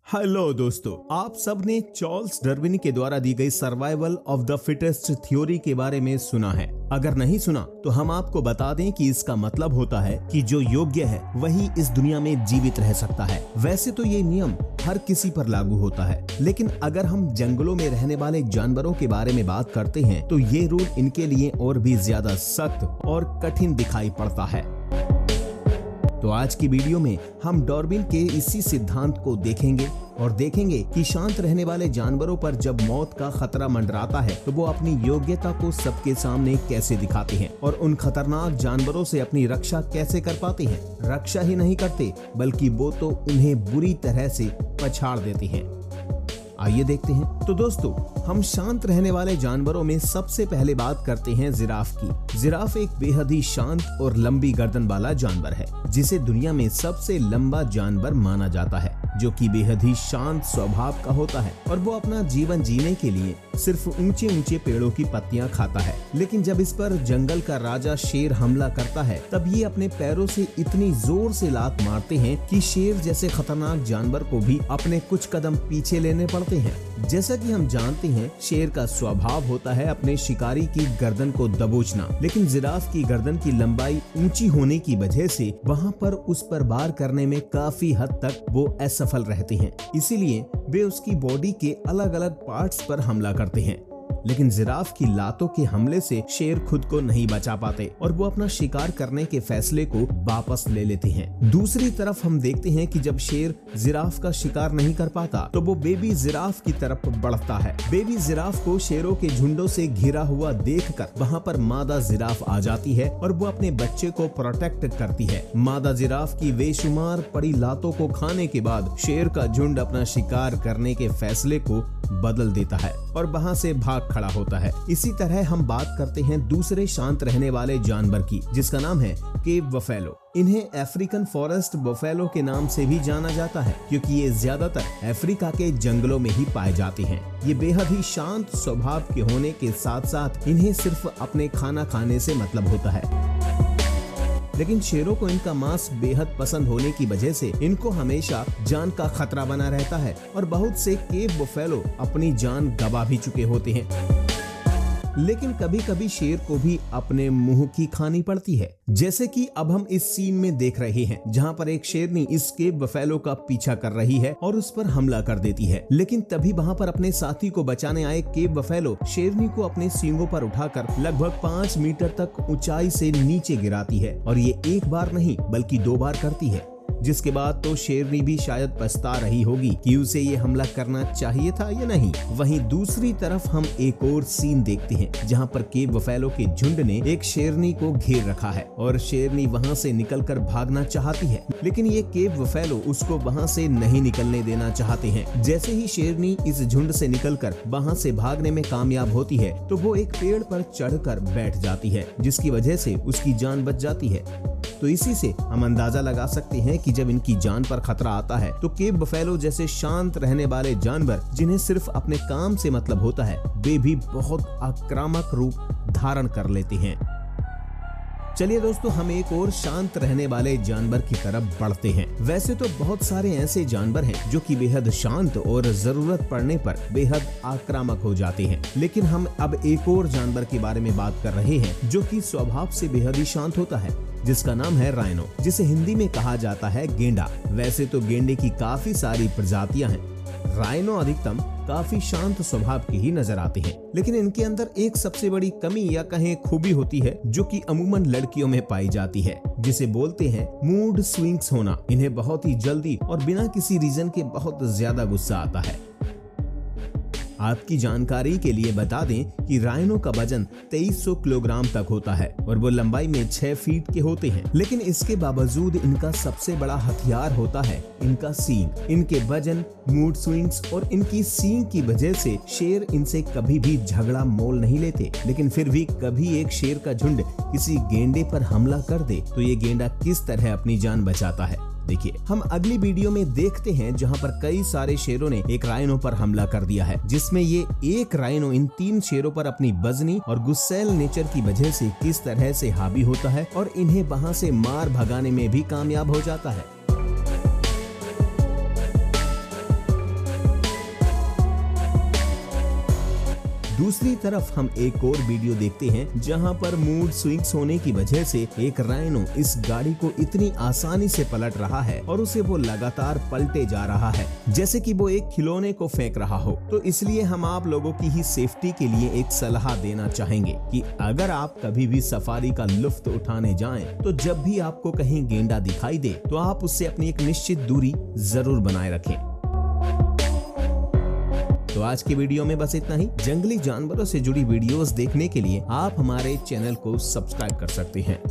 Hello दोस्तों, आप सब ने चार्ल्स डार्विन के द्वारा दी गई survival of the fittest theory के बारे में सुना है। अगर नहीं सुना तो हम आपको बता दें कि इसका मतलब होता है कि जो योग्य है वही इस दुनिया में जीवित रह सकता है। वैसे तो ये नियम हर किसी पर लागू होता है, लेकिन अगर हम जंगलों में रहने वाले जानवरों के बारे में बात करते हैं तो ये रूल इनके लिए और भी ज्यादा सख्त और कठिन दिखाई पड़ता है। तो आज की वीडियो में हम डार्विन के इसी सिद्धांत को देखेंगे और देखेंगे कि शांत रहने वाले जानवरों पर जब मौत का खतरा मंडराता है तो वो अपनी योग्यता को सबके सामने कैसे दिखाते हैं और उन खतरनाक जानवरों से अपनी रक्षा कैसे कर पाते हैं। रक्षा ही नहीं करते बल्कि वो तो उन्हें बुरी तरह से पछाड़ देते हैं। आइए देखते हैं। तो दोस्तों, हम शांत रहने वाले जानवरों में सबसे पहले बात करते हैं जिराफ की। जिराफ एक बेहद ही शांत और लंबी गर्दन वाला जानवर है, जिसे दुनिया में सबसे लंबा जानवर माना जाता है, जो कि बेहद ही शांत स्वभाव का होता है और वो अपना जीवन जीने के लिए सिर्फ ऊंचे ऊंचे पेड़ों की पत्तियां खाता है। लेकिन जब इस पर जंगल का राजा शेर हमला करता है तब ये अपने पैरों से इतनी जोर से लात मारते हैं कि शेर जैसे खतरनाक जानवर को भी अपने कुछ कदम पीछे लेने पड़ते हैं। जैसा कि हम जानते हैं, शेर का स्वभाव होता है अपने शिकारी की गर्दन को दबोचना, लेकिन जिराफ की गर्दन की लंबाई ऊंची होने की वजह से वहाँ पर उस पर वार करने में काफी हद तक वो असफल रहते हैं। इसीलिए वे उसकी बॉडी के अलग अलग पार्ट्स पर हमला करते हैं। लेकिन जिराफ की लातों के हमले से शेर खुद को नहीं बचा पाते और वो अपना शिकार करने के फैसले को वापस ले लेते हैं। दूसरी तरफ हम देखते हैं कि जब शेर जिराफ का शिकार नहीं कर पाता तो वो बेबी जिराफ की तरफ बढ़ता है। बेबी जिराफ को शेरों के झुंडों से घिरा हुआ देखकर वहाँ पर मादा जिराफ आ जाती है और वो अपने बच्चे को प्रोटेक्ट करती है। मादा जिराफ की बेशुमार पड़ी लातों को खाने के बाद शेर का झुंड अपना शिकार करने के फैसले को बदल देता है और वहाँ से भाग खड़ा होता है। इसी तरह हम बात करते हैं दूसरे शांत रहने वाले जानवर की, जिसका नाम है केप बफेलो। इन्हें अफ्रीकन फॉरेस्ट बफेलो के नाम से भी जाना जाता है, क्योंकि ये ज्यादातर अफ्रीका के जंगलों में ही पाए जाते हैं। ये बेहद ही शांत स्वभाव के होने के साथ साथ इन्हें सिर्फ अपने खाना खाने से मतलब होता है। लेकिन शेरों को इनका मांस बेहद पसंद होने की वजह से इनको हमेशा जान का खतरा बना रहता है और बहुत से केप बफेलो अपनी जान गंवा भी चुके होते हैं। लेकिन कभी कभी शेर को भी अपने मुंह की खानी पड़ती है, जैसे कि अब हम इस सीन में देख रहे हैं, जहां पर एक शेरनी इस केप बफेलो का पीछा कर रही है और उस पर हमला कर देती है। लेकिन तभी वहां पर अपने साथी को बचाने आए केप बफेलो शेरनी को अपने सींगों पर उठाकर लगभग 5 मीटर तक ऊंचाई से नीचे गिराती है और ये एक बार नहीं बल्कि 2 बार करती है, जिसके बाद तो शेरनी भी शायद पछता रही होगी कि उसे ये हमला करना चाहिए था या नहीं। वहीं दूसरी तरफ हम एक और सीन देखते हैं, जहां पर केप बफेलो के झुंड ने एक शेरनी को घेर रखा है और शेरनी वहां से निकलकर भागना चाहती है, लेकिन ये केप बफेलो उसको वहां से नहीं निकलने देना चाहते हैं। जैसे ही शेरनी इस झुंड से निकलकर वहां से भागने में कामयाब होती है तो वो एक पेड़ पर चढ़कर बैठ जाती है, जिसकी वजह से उसकी जान बच जाती है। तो इसी से हम अंदाजा लगा सकते हैं कि जब इनकी जान पर खतरा आता है तो केप बफेलो जैसे शांत रहने वाले जानवर, जिन्हें सिर्फ अपने काम से मतलब होता है, वे भी बहुत आक्रामक रूप धारण कर लेते हैं। चलिए दोस्तों, हम एक और शांत रहने वाले जानवर की तरफ बढ़ते हैं। वैसे तो बहुत सारे ऐसे जानवर हैं जो कि बेहद शांत और जरूरत पड़ने पर बेहद आक्रामक हो जाते हैं, लेकिन हम अब एक और जानवर के बारे में बात कर रहे हैं जो कि स्वभाव से बेहद ही शांत होता है, जिसका नाम है राइनो, जिसे हिंदी में कहा जाता है गेंडा। वैसे तो गेंडे की काफी सारी प्रजातियां हैं। राइनो अधिकतम काफी शांत स्वभाव के ही नजर आते हैं, लेकिन इनके अंदर एक सबसे बड़ी कमी या कहें खूबी होती है जो कि अमूमन लड़कियों में पाई जाती है, जिसे बोलते हैं मूड स्विंग्स होना। इन्हें बहुत ही जल्दी और बिना किसी रीजन के बहुत ज्यादा गुस्सा आता है। आपकी जानकारी के लिए बता दें कि राइनो का वजन 2300 किलोग्राम तक होता है और वो लंबाई में 6 फीट के होते हैं, लेकिन इसके बावजूद इनका सबसे बड़ा हथियार होता है इनका सींग। इनके वजन, मूड स्विंग्स और इनकी सींग की वजह से शेर इनसे कभी भी झगड़ा मोल नहीं लेते। लेकिन फिर भी कभी एक शेर का झुंड किसी गेंडे पर हमला कर दे तो ये गेंडा किस तरह अपनी जान बचाता है, देखिए। हम अगली वीडियो में देखते हैं, जहां पर कई सारे शेरों ने एक राइनो पर हमला कर दिया है, जिसमें ये एक राइनो इन 3 शेरों पर अपनी बजनी और गुस्सैल नेचर की वजह से किस तरह से हावी होता है और इन्हें वहां से मार भगाने में भी कामयाब हो जाता है। दूसरी तरफ हम एक और वीडियो देखते हैं जहां पर मूड स्विंग्स होने की वजह से एक राइनो इस गाड़ी को इतनी आसानी से पलट रहा है और उसे वो लगातार पलटे जा रहा है जैसे कि वो एक खिलौने को फेंक रहा हो। तो इसलिए हम आप लोगों की ही सेफ्टी के लिए एक सलाह देना चाहेंगे कि अगर आप कभी भी सफारी का लुत्फ उठाने जाएं, तो जब भी आपको कहीं गेंडा दिखाई दे तो आप उससे अपनी एक निश्चित दूरी जरूर बनाए रखें। तो आज की वीडियो में बस इतना ही। जंगली जानवरों से जुड़ी वीडियोस देखने के लिए आप हमारे चैनल को सब्सक्राइब कर सकते हैं।